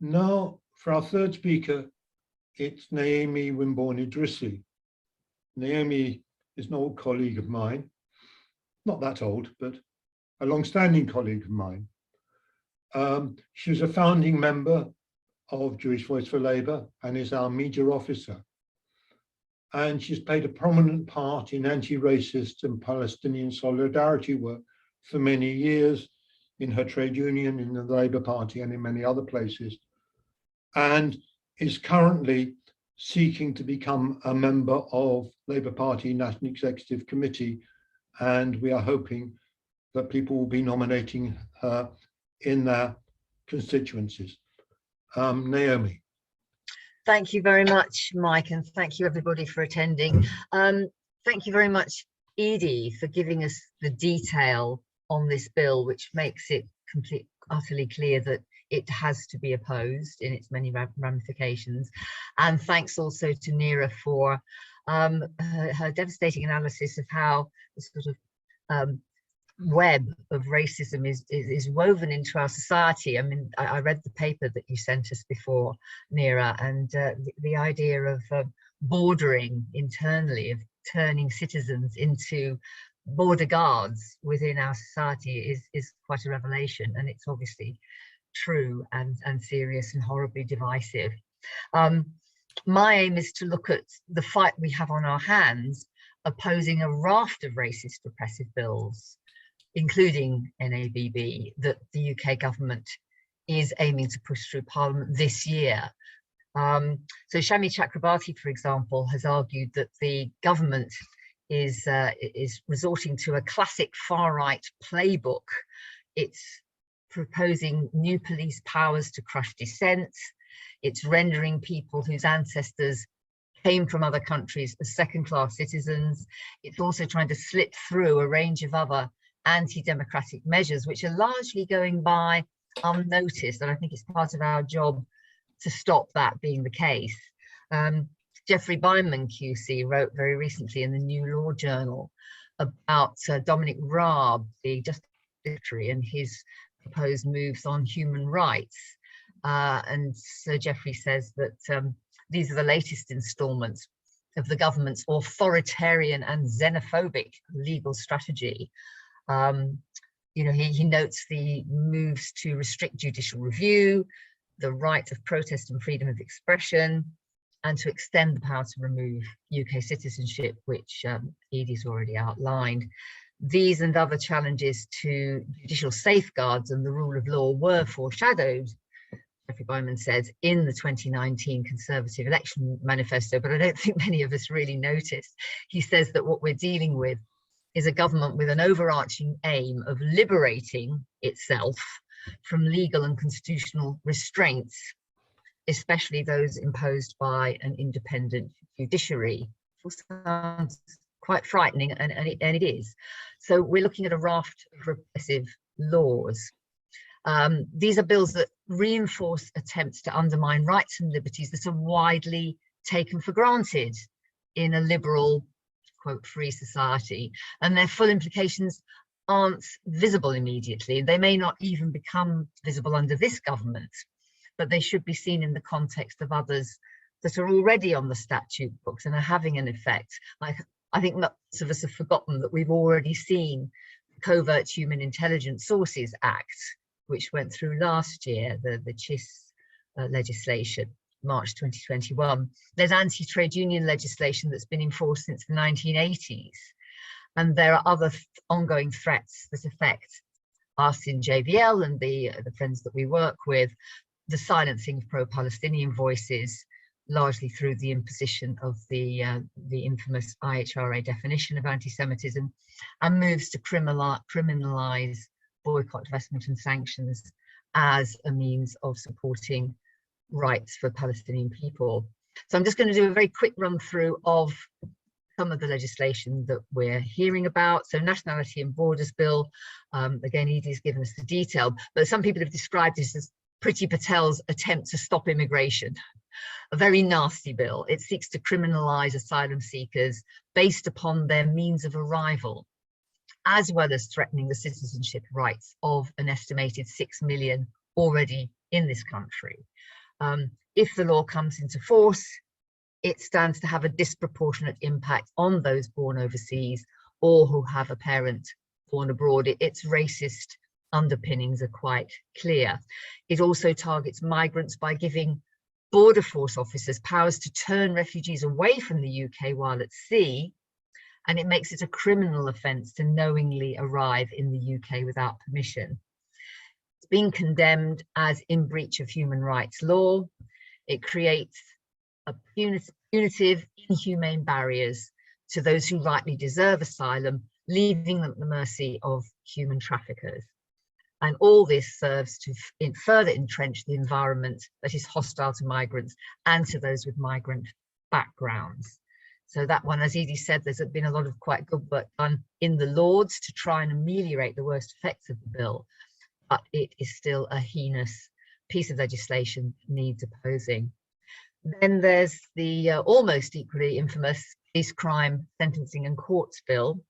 Now, for our third speaker, it's Naomi Wimborne Idrissi. Naomi is an old colleague of mine, not that old, but a long-standing colleague of mine. She was a founding member of Jewish Voice for Labour and is our media officer. And she's played a prominent part in anti-racist and Palestinian solidarity work for many years in her trade union, in the Labour Party, and in many other places, and is currently seeking to become a member of Labour Party National Executive Committee. And we are hoping that people will be nominating her in their constituencies. Naomi. Thank you very much, Mike, and thank you everybody for attending. Thank you very much, Edie, for giving us the detail on this bill, which makes it utterly clear that it has to be opposed in its many ramifications. And thanks also to Neera for her devastating analysis of how the sort of web of racism is woven into our society. I mean, I read the paper that you sent us before, Neera, and the idea of bordering internally, of turning citizens into border guards within our society is quite a revelation, and it's obviously true and serious and horribly divisive. My aim is to look at the fight we have on our hands opposing a raft of racist repressive bills, including NABB, that the UK government is aiming to push through Parliament this year. So Shami Chakrabarti, for example, has argued that the government is resorting to a classic far-right playbook. It's proposing new police powers to crush dissent. It's rendering people whose ancestors came from other countries as second-class citizens. It's also trying to slip through a range of other anti-democratic measures, which are largely going by unnoticed. And I think it's part of our job to stop that being the case. Jeffrey Byman QC wrote very recently in the New Law Journal about Dominic Raab, the Justice Secretary, and his proposed moves on human rights. And Sir Jeffrey says that these are the latest installments of the government's authoritarian and xenophobic legal strategy. You know, he notes the moves to restrict judicial review, the right of protest and freedom of expression, and to extend the power to remove UK citizenship, which Edie's already outlined. These and other challenges to judicial safeguards and the rule of law were foreshadowed, Jeffrey Byman said, in the 2019 Conservative election manifesto, but I don't think many of us really noticed. He says that what we're dealing with is a government with an overarching aim of liberating itself from legal and constitutional restraints, especially those imposed by an independent judiciary. It sounds quite frightening, and it is. So we're looking at a raft of repressive laws. These are bills that reinforce attempts to undermine rights and liberties that are widely taken for granted in a liberal, quote, free society, and their full implications aren't visible immediately. They may not even become visible under this government, but they should be seen in the context of others that are already on the statute books and are having an effect. Like, I think lots of us have forgotten that we've already seen the Covert Human Intelligence Sources Act, which went through last year, the CHIS legislation, March 2021. There's anti-trade union legislation that's been enforced since the 1980s. And there are other ongoing threats that affect us in JVL and the friends that we work with, the silencing of pro-Palestinian voices, largely through the imposition of the infamous IHRA definition of anti-Semitism, and moves to criminalize boycott, divestment and sanctions as a means of supporting rights for Palestinian people. So I'm just going to do a very quick run through of some of the legislation that we're hearing about. So Nationality and Borders Bill, again, Edie's given us the detail, but some people have described this as Priti Patel's attempt to stop immigration. A very nasty bill. It seeks to criminalise asylum seekers based upon their means of arrival, as well as threatening the citizenship rights of an estimated 6 million already in this country. If the law comes into force, it stands to have a disproportionate impact on those born overseas or who have a parent born abroad. Its racist underpinnings are quite clear. It also targets migrants by giving border force officers powers to turn refugees away from the UK while at sea, and it makes it a criminal offence to knowingly arrive in the UK without permission. It's been condemned as in breach of human rights law. It creates a punitive, inhumane barriers to those who rightly deserve asylum, leaving them at the mercy of human traffickers. And all this serves to further entrench the environment that is hostile to migrants and to those with migrant backgrounds. So that one, as Edie said, there's been a lot of quite good work done in the Lords to try and ameliorate the worst effects of the bill, but it is still a heinous piece of legislation that needs opposing. Then there's the almost equally infamous Police Crime Sentencing and Courts Bill.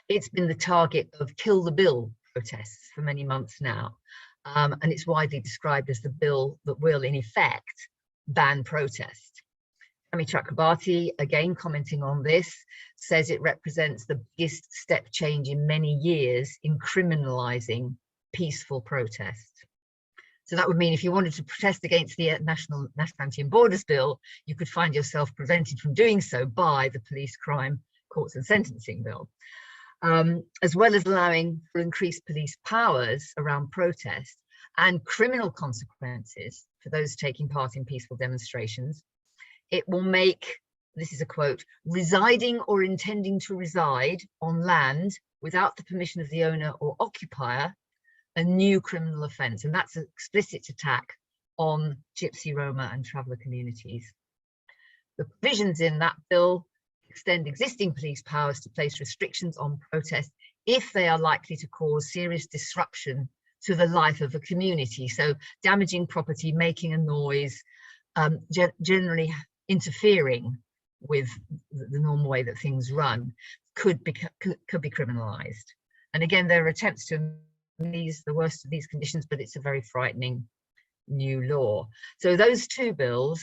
It's been the target of Kill the Bill protests for many months now, and it's widely described as the bill that will, in effect, ban protest. Ami Chakrabarti, again commenting on this, says it represents the biggest step change in many years in criminalising peaceful protest. So that would mean if you wanted to protest against the Nationality and Borders Bill, you could find yourself prevented from doing so by the Police Crime Courts and Sentencing Bill. As well as allowing for increased police powers around protest and criminal consequences for those taking part in peaceful demonstrations, it will make, this is a quote, residing or intending to reside on land without the permission of the owner or occupier a new criminal offence. And that's an explicit attack on Gypsy, Roma and traveller communities. The provisions in that bill extend existing police powers to place restrictions on protest if they are likely to cause serious disruption to the life of a community. So damaging property, making a noise, generally interfering with the normal way that things run could be criminalised. And again, there are attempts to ease the worst of these conditions, but it's a very frightening new law. So those two bills,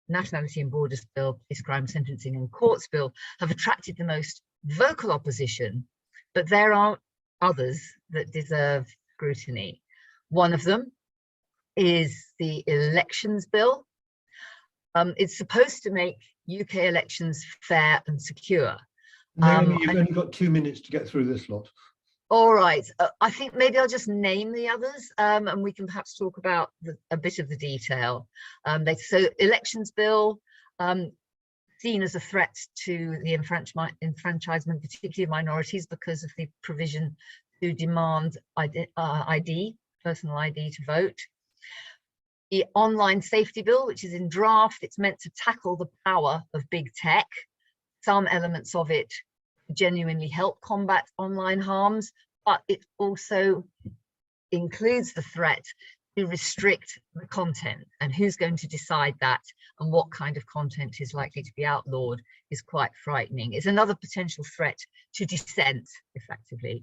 Nationality and Borders Bill, Police Crime Sentencing and Courts Bill, have attracted the most vocal opposition, but there are others that deserve scrutiny. One of them is the Elections Bill. It's supposed to make UK elections fair and secure. Naomi, you've only got 2 minutes to get through this lot. All right, I think maybe I'll just name the others and we can perhaps talk about a bit of the detail. So Elections Bill, seen as a threat to the enfranchisement, particularly of minorities, because of the provision to demand ID, personal ID to vote. The Online Safety Bill, which is in draft, it's meant to tackle the power of big tech. Some elements of it genuinely help combat online harms, but it also includes the threat to restrict the content, and who's going to decide that and what kind of content is likely to be outlawed is quite frightening. It's another potential threat to dissent, effectively.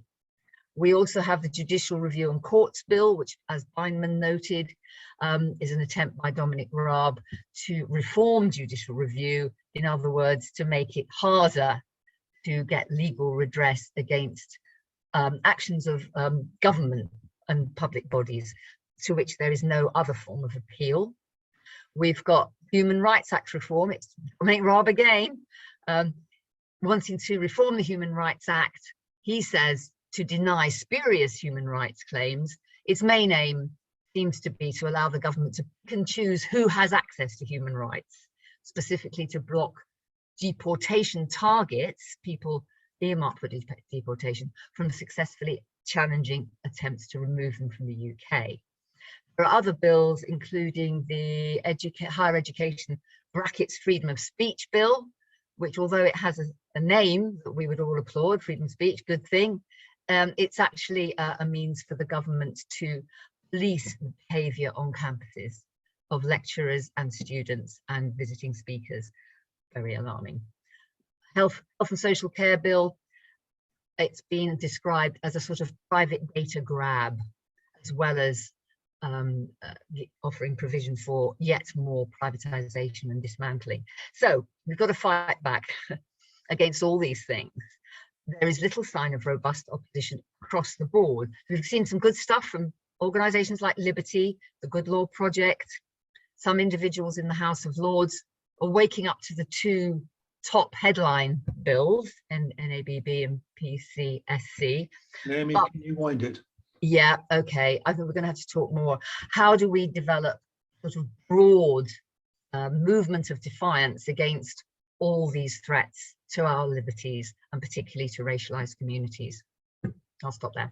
We also have the Judicial Review and Courts Bill, which, as Bindman noted, is an attempt by Dominic Raab to reform judicial review. In other words, to make it harder to get legal redress against actions of government and public bodies to which there is no other form of appeal. We've got Human Rights Act reform. It's Dominic Raab again, wanting to reform the Human Rights Act. He says to deny spurious human rights claims. Its main aim seems to be to allow the government to pick and choose who has access to human rights, specifically to block deportation targets, people earmarked for deportation, from successfully challenging attempts to remove them from the UK. There are other bills, including the Higher Education brackets Freedom of Speech Bill, which, although it has a name that we would all applaud, freedom of speech, good thing, it's actually a means for the government to police behaviour on campuses of lecturers and students and visiting speakers. Very alarming. Health and Social Care Bill, it's been described as a sort of private data grab, as well as offering provision for yet more privatization and dismantling. So we've got to fight back against all these things. There is little sign of robust opposition across the board. We've seen some good stuff from organizations like Liberty, the Good Law Project. Some individuals in the House of Lords are waking up to the two top headline bills, NABB and PCSC. Naomi, can you wind it? Yeah, okay. I think we're going to have to talk more. How do we develop sort of broad movement of defiance against all these threats to our liberties, and particularly to racialized communities? I'll stop there.